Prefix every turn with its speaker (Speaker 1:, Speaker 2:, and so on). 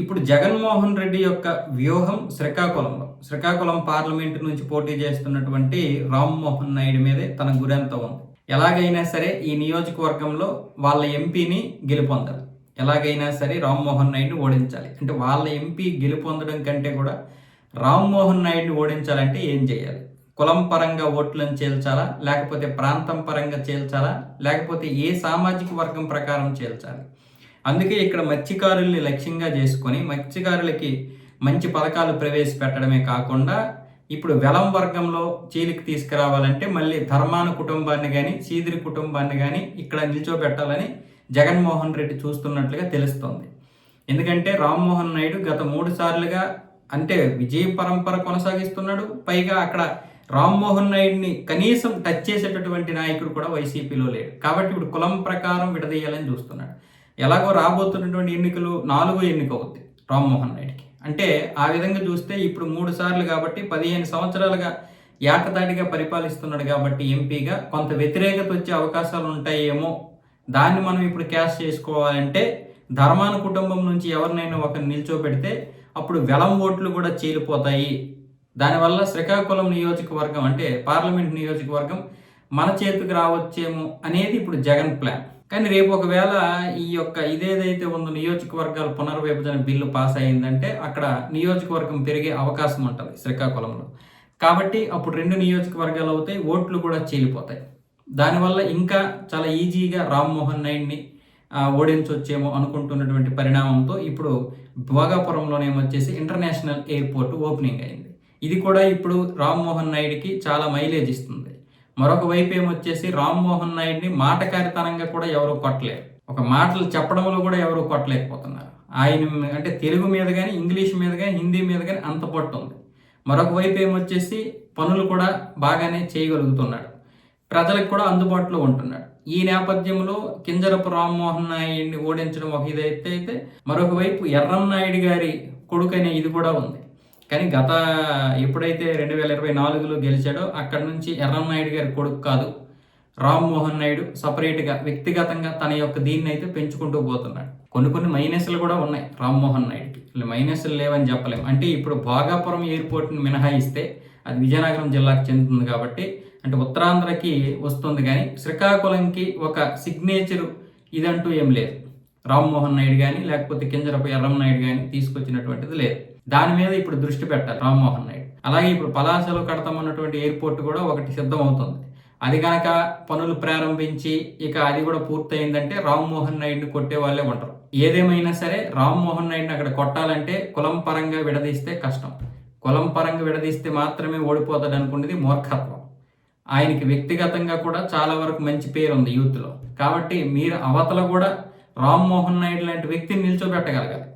Speaker 1: ఇప్పుడు జగన్మోహన్ రెడ్డి యొక్క వ్యూహం శ్రీకాకుళం పార్లమెంటు నుంచి పోటీ చేస్తున్నటువంటి రామ్మోహన్ నాయుడు మీదే తన గురంతా ఉంది. ఎలాగైనా సరే ఈ నియోజకవర్గంలో వాళ్ళ ఎంపీని గెలుపొందాలి. ఎలాగైనా సరే రామ్మోహన్ నాయుడిని ఓడించాలి. అంటే వాళ్ళ ఎంపీ గెలుపొందడం కంటే కూడా రామ్మోహన్ నాయుడిని ఓడించాలంటే ఏం చేయాలి? కులం పరంగా ఓట్లను చేల్చాలా, లేకపోతే ప్రాంతం పరంగా చేల్చాలా, లేకపోతే ఏ సామాజిక వర్గం ప్రకారం చేల్చాలి? అందుకే ఇక్కడ మత్స్యకారుల్ని లక్ష్యంగా చేసుకొని మత్స్యకారులకి మంచి పథకాలు ప్రవేశపెట్టడమే కాకుండా ఇప్పుడు వెలం వర్గంలో చీలికి తీసుకురావాలంటే మళ్ళీ ధర్మాన కుటుంబాన్ని కానీ సీదిరి కుటుంబాన్ని కానీ ఇక్కడ నిల్చోబెట్టాలని జగన్మోహన్ రెడ్డి చూస్తున్నట్లుగా తెలుస్తోంది. ఎందుకంటే రామ్మోహన్ నాయుడు గత 3 సార్లుగా అంటే విజయ పరంపర కొనసాగిస్తున్నాడు. పైగా అక్కడ రామ్మోహన్ నాయుడిని కనీసం టచ్ చేసేటటువంటి నాయకుడు కూడా వైసీపీలో లేడు. కాబట్టి ఇప్పుడు కులం ప్రకారం విడదీయాలని చూస్తున్నాడు. ఎలాగో రాబోతున్నటువంటి ఎన్నికలు 4వ ఎన్నిక అవుద్ది రామ్మోహన్ నాయుడికి. అంటే ఆ విధంగా చూస్తే ఇప్పుడు 3 సార్లు కాబట్టి 15 సంవత్సరాలుగా ఏకతాటిగా పరిపాలిస్తున్నాడు కాబట్టి ఎంపీగా కొంత వ్యతిరేకత వచ్చే అవకాశాలు ఉంటాయేమో. దాన్ని మనం ఇప్పుడు క్యాష్ చేసుకోవాలంటే ధర్మాన కుటుంబం నుంచి ఎవరినైనా ఒకరిని నిల్చోబెడితే అప్పుడు వెలం ఓట్లు కూడా చీలిపోతాయి. దానివల్ల శ్రీకాకుళం నియోజకవర్గం అంటే పార్లమెంట్ నియోజకవర్గం మన చేతికి రావచ్చేమో అనేది ఇప్పుడు జగన్ ప్లాన్. కానీ రేపు ఒకవేళ ఇదేదైతే ఉందో నియోజకవర్గాల పునర్విభజన బిల్లు పాస్ అయిందంటే అక్కడ నియోజకవర్గం పెరిగే అవకాశం ఉంటుంది శ్రీకాకుళంలో. కాబట్టి అప్పుడు 2 నియోజకవర్గాలు అవుతాయి, ఓట్లు కూడా చీలిపోతాయి. దానివల్ల ఇంకా చాలా ఈజీగా రామ్మోహన్ నాయుడిని ఓడించొచ్చేమో అనుకుంటున్నటువంటి పరిణామంతో ఇప్పుడు భోగాపురంలోనేమొచ్చేసి ఇంటర్నేషనల్ ఎయిర్పోర్ట్ ఓపెనింగ్ అయింది. ఇది కూడా ఇప్పుడు రామ్మోహన్ నాయుడికి చాలా మైలేజ్ ఇస్తుంది. మరొక వైపు ఏమొచ్చేసి రామ్మోహన్ నాయుడిని మాటకారితనంగా కూడా ఎవరు కొట్టలేరు. ఒక మాటలు చెప్పడంలో కూడా ఎవరు కొట్టలేకపోతున్నారు. ఆయన అంటే తెలుగు మీద కానీ ఇంగ్లీష్ మీద కానీ హిందీ మీద కానీ అంత పట్టు ఉంది. మరొక వైపు ఏమొచ్చేసి పనులు కూడా బాగానే చేయగలుగుతున్నాడు. ప్రజలకు కూడా అందుబాటులో ఉంటున్నాడు. ఈ నేపథ్యంలో కింజరపు రామ్మోహన్ నాయుడిని ఓడించడం ఒక ఇదైతే మరొక వైపు ఎర్రన్నాయుడు గారి కొడుకు అనే ఇది కూడా ఉంది. కానీ ఎప్పుడైతే 2024లో గెలిచాడో అక్కడి నుంచి ఎర్రన్నాయుడు గారి కొడుకు కాదు రామ్మోహన్ నాయుడు సపరేట్గా వ్యక్తిగతంగా తన యొక్క దీన్ని అయితే పెంచుకుంటూ పోతున్నాడు. కొన్ని మైనస్లు కూడా ఉన్నాయి రామ్మోహన్ నాయుడికి. మైనస్లు లేవని చెప్పలేము. అంటే ఇప్పుడు భోగాపురం ఎయిర్పోర్ట్ని మినహాయిస్తే అది విజయనగరం జిల్లాకు చెందుతుంది కాబట్టి అంటే ఉత్తరాంధ్రకి వస్తుంది. కానీ శ్రీకాకుళంకి ఒక సిగ్నేచర్ ఇదంటూ ఏం లేదు. రామ్మోహన్ నాయుడు కానీ లేకపోతే కింజరపు ఎర్రన్నాయుడు కానీ తీసుకొచ్చినటువంటిది లేదు. దాని మీద ఇప్పుడు దృష్టి పెట్టాలి రామ్మోహన్ నాయుడు. అలాగే ఇప్పుడు పలాసలో కడతామన్నటువంటి ఎయిర్పోర్ట్ కూడా ఒకటి సిద్ధం అవుతుంది. అది కనుక పనులు ప్రారంభించి ఇక అది కూడా పూర్తయిందంటే రామ్మోహన్ నాయుడిని కొట్టే వాళ్ళే ఉంటారు. ఏదేమైనా సరే రామ్మోహన్ నాయుడిని అక్కడ కొట్టాలంటే కులం పరంగా విడదీస్తే కష్టం. కులం పరంగా విడదీస్తే మాత్రమే ఓడిపోతాడు అనుకునేది మూర్ఖత్వం. ఆయనకి వ్యక్తిగతంగా కూడా చాలా వరకు మంచి పేరు ఉంది యూత్లో. కాబట్టి మీరు అవతల కూడా రామ్మోహన్ నాయుడు లాంటి వ్యక్తిని నిల్చోబెట్టగలగాలి.